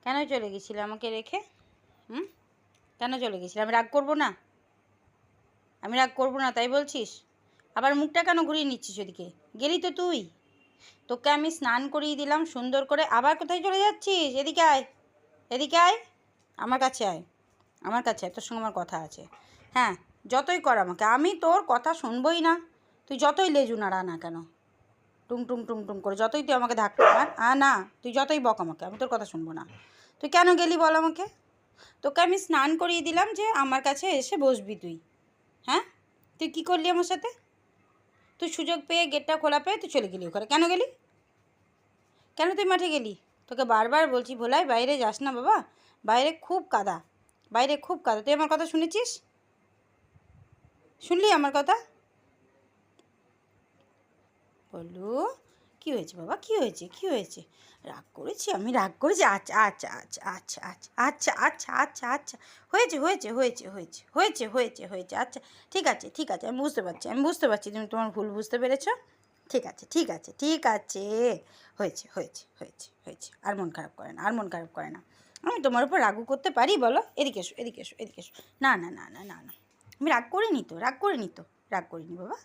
কেন চলে গেছিলে আমাকে রেখে? কেন চলে গেছিলে? আমি রাগ করবো না? আমি রাগ করবো না তাই বলছিস? আবার মুখটা কেন ঘুরিয়ে নিচ্ছিস ওদিকে? গেলি তো তুই। তোকে আমি স্নান করিয়ে দিলাম সুন্দর করে, আবার কোথায় চলে যাচ্ছিস? এদিকে আয়, এদিকে আয়, আমার কাছে আয়, আমার কাছে আয়, তোর সঙ্গে আমার কথা আছে। হ্যাঁ, যতই কর আমাকে, আমি তোর কথা শুনবই না। তুই যতই লেজু নাড়া না কেন, টুং টুং টুং টুং করে যতই তুই আমাকে ধাক্কা মার, না, তুই যতই বক আমাকে, আমি তোর কথা শুনবো না। তুই কেন গেলি বল আমাকে? তোকে আমি স্নান করিয়ে দিলাম যে আমার কাছে এসে বসবি তুই। হ্যাঁ, তুই কী করলি আমার সাথে? তুই সুযোগ পেয়ে, গেটটা খোলা পেয়ে তুই চলে গেলি ওখানে। কেন গেলি? কেন তুই মাঠে গেলি? তোকে বারবার বলছি ভোলাই বাইরে যাস না বাবা, বাইরে খুব কাদা, বাইরে খুব কাদা। তুই আমার কথা শুনেছিস? শুনলি আমার কথা? বলু, কী হয়েছে বাবা, কী হয়েছে, কী হয়েছে? রাগ করেছি আমি? রাগ করেছি? আচ্ছা আচ্ছা আচ্ছা আচ্ছা আচ্ছা আচ্ছা আচ্ছা আচ্ছা আচ্ছা, হয়েছে হয়েছে হয়েছে হয়েছে হয়েছে হয়েছে হয়েছে, আচ্ছা ঠিক আছে ঠিক আছে, আমি বুঝতে পারছি, আমি বুঝতে পারছি তুমি তোমার ভুল বুঝতে পেরেছো। ঠিক আছে ঠিক আছে ঠিক আছে, হয়েছে হয়েছে হয়েছে হয়েছে, আর মন খারাপ করে না, আর মন খারাপ করে না। আমি তোমার উপর রাগও করতে পারি বলো? এদিকে এসো এদিকে এসো এদিকে এসো। না না না না না না, আমি রাগ করিনি তো, রাগ করিনি তো, রাগ করিনি বাবা,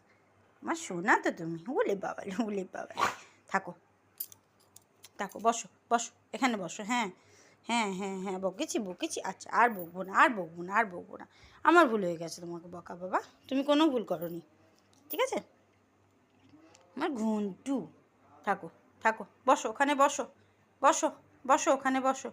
আমার শোনা তো তুমি। ওলে বাবা, ওলে বাবা, থাকো থাকো, বসো বসো, এখানে বসো। হ্যাঁ হ্যাঁ হ্যাঁ হ্যাঁ, বকেছি বকেছি, আচ্ছা আর বকবো না, আর বকবো না, আর বকবো না। আমার ভুল হয়ে গেছে তোমাকে বকা বাবা, তুমি কোনো ভুল করোনি, ঠিক আছে? আমার ঘুন্টু, থাকো থাকো, বসো ওখানে, বসো বসো বসো ওখানে বসো।